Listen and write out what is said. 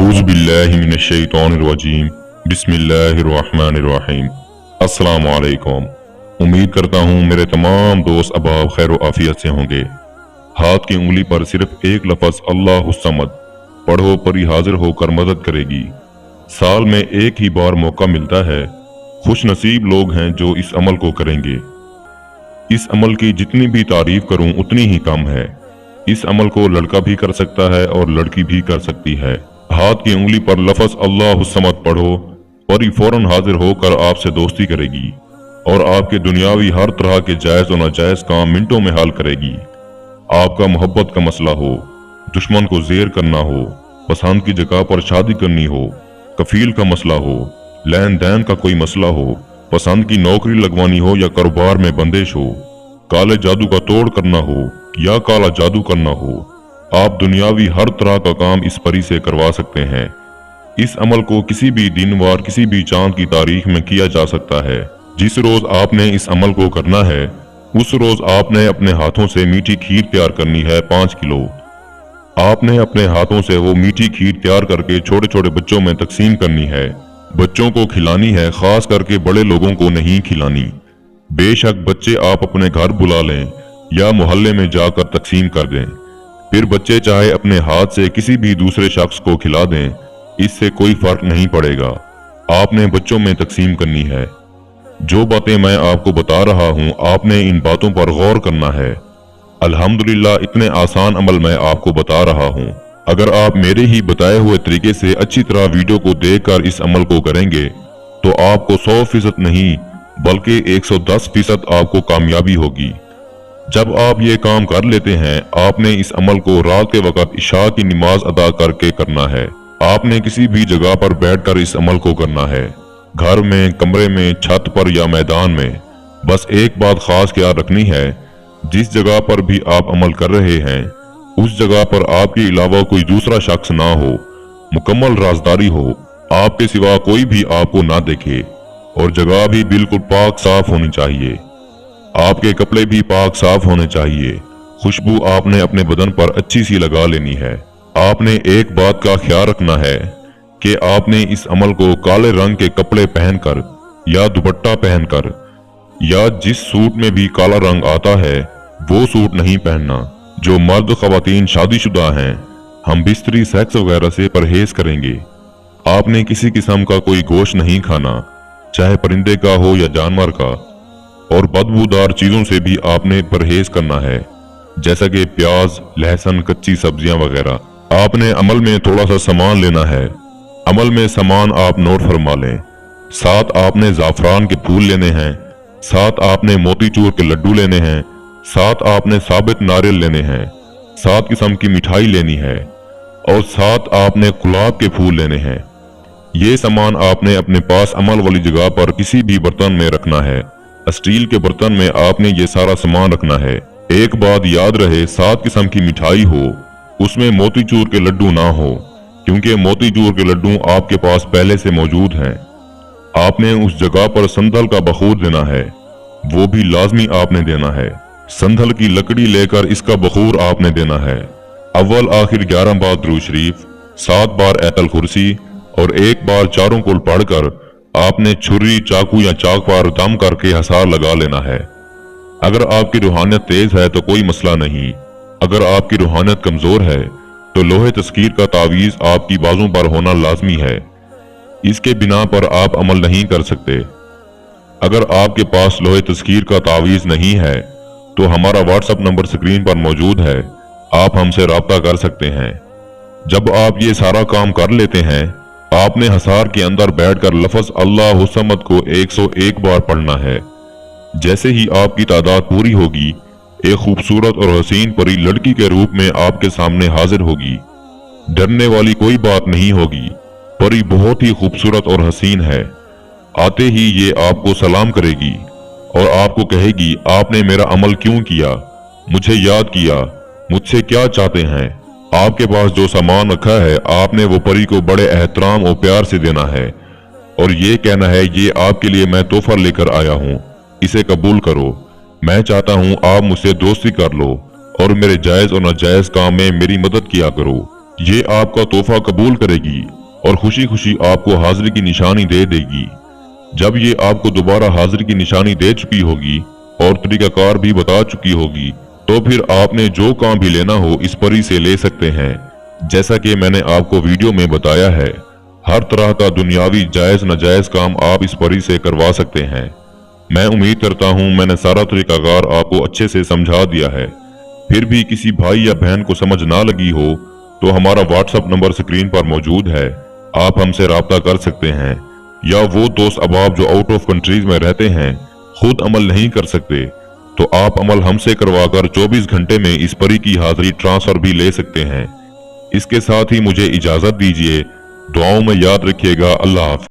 अऊज़ु बिल्लाहि मिनश्शैतानिर्रजीम बिस्मिल्लाहिर्रहमानिर्रहीम। अस्सलामु अलैकुम। उम्मीद करता हूँ मेरे तमाम दोस्त अहबाब खैर व आफियत से होंगे। हाथ की उंगली पर सिर्फ एक लफ्ज़ अल्लाहुस्समद पढ़ो, परी हाजिर होकर मदद करेगी। साल में एक ही बार मौका मिलता है, खुश नसीब लोग हैं जो इस अमल को करेंगे। इस अमल की जितनी भी तारीफ करूं उतनी ही कम है। इस अमल को लड़का भी कर सकता है और लड़की भी कर सकती है। हाथ की उंगली पर लफ्ज़ अल्लाहुस्समद पढ़ो, परी फौरन हाजिर होकर आपसे दोस्ती करेगी और आपके दुनियावी हर तरह के जायज़ और नाजायज़ काम मिनटों में हल करेगी। आपका मोहब्बत का मसला हो, दुश्मन को ज़ेर करना हो, पसंद की जगह पर शादी करनी हो, कफील का मसला हो, लेन देन का कोई मसला हो, पसंद की नौकरी लगवानी हो या कारोबार में बंदिश हो, काले जादू का तोड़ करना हो या काला जादू करना हो, आप दुनियावी हर तरह का काम इस परी से करवा सकते हैं। इस अमल को किसी भी दिन वार किसी भी चांद की तारीख में किया जा सकता है। जिस रोज आपने इस अमल को करना है उस रोज आपने अपने हाथों से मीठी खीर तैयार करनी है 5 किलो। आपने अपने हाथों से वो मीठी खीर तैयार करके छोटे छोटे बच्चों में तकसीम करनी है। बच्चों को खिलानी है, खास करके बड़े लोगों को नहीं खिलानी। बेशक बच्चे आप अपने घर बुला लें या मोहल्ले में जाकर तकसीम कर दें, फिर बच्चे चाहे अपने हाथ से किसी भी दूसरे शख्स को खिला दें, इससे कोई फर्क नहीं पड़ेगा। आपने बच्चों में तकसीम करनी है। जो बातें मैं आपको बता रहा हूं, आपने इन बातों पर गौर करना है। अल्हम्दुलिल्लाह इतने आसान अमल मैं आपको बता रहा हूं। अगर आप मेरे ही बताए हुए तरीके से अच्छी तरह वीडियो को देखकर इस अमल को करेंगे तो आपको 100% नहीं बल्कि 110% आपको कामयाबी होगी। जब आप ये काम कर लेते हैं, आपने इस अमल को रात के वक्त इशा की नमाज अदा करके करना है। आपने किसी भी जगह पर बैठकर इस अमल को करना है, घर में, कमरे में, छत पर या मैदान में। बस एक बात खास ख्याल रखनी है, जिस जगह पर भी आप अमल कर रहे हैं उस जगह पर आपके अलावा कोई दूसरा शख्स ना हो, मुकम्मल राजदारी हो, आपके सिवा कोई भी आपको ना देखे और जगह भी बिल्कुल पाक साफ होनी चाहिए। आपके कपड़े भी पाक साफ होने चाहिए। खुशबू आपने अपने बदन पर अच्छी सी लगा लेनी है। आपने एक बात का ख्याल रखना है कि आपने इस अमल को काले रंग के कपड़े पहनकर या दुपट्टा पहनकर या जिस सूट में भी काला रंग आता है वो सूट नहीं पहनना। जो मर्द खवातीन शादीशुदा हैं, हम बिस्तरी सेक्स वगैरह से परहेज करेंगे। आपने किसी किस्म का कोई गोश्त नहीं खाना, चाहे परिंदे का हो या जानवर का, और बदबूदार चीजों से भी आपने परहेज करना है, जैसा कि प्याज, लहसुन, कच्ची सब्जियां वगैरह। आपने अमल में थोड़ा सा सामान लेना है। अमल में सामान आप नोट फरमा लें। साथ आपने जाफरान के फूल लेने हैं, साथ आपने मोतीचूर के लड्डू लेने हैं, साथ आपने साबित नारियल लेने हैं, 7 किस्म की मिठाई लेनी है और साथ आपने गुलाब के फूल लेने हैं। ये सामान आपने अपने पास अमल वाली जगह पर किसी भी बर्तन में रखना है। स्टील के बर्तन में आपने ये सारा सामान रखना है। एक बात याद रहे, 7 किस्म की मिठाई हो, उसमें मोतीचूर के लड्डू ना हो, क्योंकि मोतीचूर के लड्डू आपके पास पहले से मौजूद हैं। आपने उस जगह पर संदल का बखूर देना है, वो भी लाजमी आपने देना है। संदल की लकड़ी लेकर इसका बखूर आपने देना है। अव्वल आखिर 11 बार दुरूद शरीफ, 7 बार आयतुल कुर्सी और 1 बार चारों कुल पढ़कर आपने छुरी, चाकू या चाक पर दम करके हसार लगा लेना है। अगर आपकी रूहानियत तेज है तो कोई मसला नहीं। अगर आपकी रूहानियत कमजोर है तो लोहे तस्कीर का तावीज आपकी बाजों पर होना लाजमी है। इसके बिना पर आप अमल नहीं कर सकते। अगर आपके पास लोहे तस्कीर का तावीज नहीं है तो हमारा व्हाट्सएप नंबर स्क्रीन पर मौजूद है, आप हमसे राब्ता कर सकते हैं। जब आप ये सारा काम कर लेते हैं, आपने हसार के अंदर बैठकर लफ्ज़ अल्लाहुस्समद को 101 बार पढ़ना है। जैसे ही आपकी तादाद पूरी होगी, एक खूबसूरत और हसीन परी लड़की के रूप में आपके सामने हाजिर होगी। डरने वाली कोई बात नहीं होगी। परी बहुत ही खूबसूरत और हसीन है। आते ही ये आपको सलाम करेगी और आपको कहेगी, आपने मेरा अमल क्यों किया, मुझे याद किया, मुझसे क्या चाहते हैं। आपके पास जो सामान रखा है आपने वो परी को बड़े एहतराम और प्यार से देना है और ये कहना है, ये आपके लिए मैं तोहफा लेकर आया हूँ, इसे कबूल करो। मैं चाहता हूँ आप मुझसे दोस्ती कर लो और मेरे जायज और नाजायज काम में मेरी मदद किया करो। ये आपका तोहफा कबूल करेगी और खुशी खुशी आपको हाजिरी की निशानी दे देगी। जब ये आपको दोबारा हाजिरी की निशानी दे चुकी होगी और तरीकाकार भी बता चुकी होगी, तो फिर आपने जो काम भी लेना हो इस परी से ले सकते हैं। जैसा कि मैंने आपको वीडियो में बताया है, हर तरह का दुनियावी जायज नाजायज काम आप इस परी से करवा सकते हैं। मैं उम्मीद करता हूं मैंने सारा तरीकाकार आपको अच्छे से समझा दिया है। फिर भी किसी भाई या बहन को समझ ना लगी हो तो हमारा व्हाट्सएप नंबर स्क्रीन पर मौजूद है, आप हमसे राब्ता कर सकते हैं। या वो दोस्त अहबाब जो आउट ऑफ कंट्रीज में रहते हैं, खुद अमल नहीं कर सकते, तो आप अमल हमसे करवाकर 24 घंटे में इस परी की हाजिरी ट्रांसफर भी ले सकते हैं। इसके साथ ही मुझे इजाजत दीजिए, दुआओं में याद रखिएगा। अल्लाह हाफ़िज़।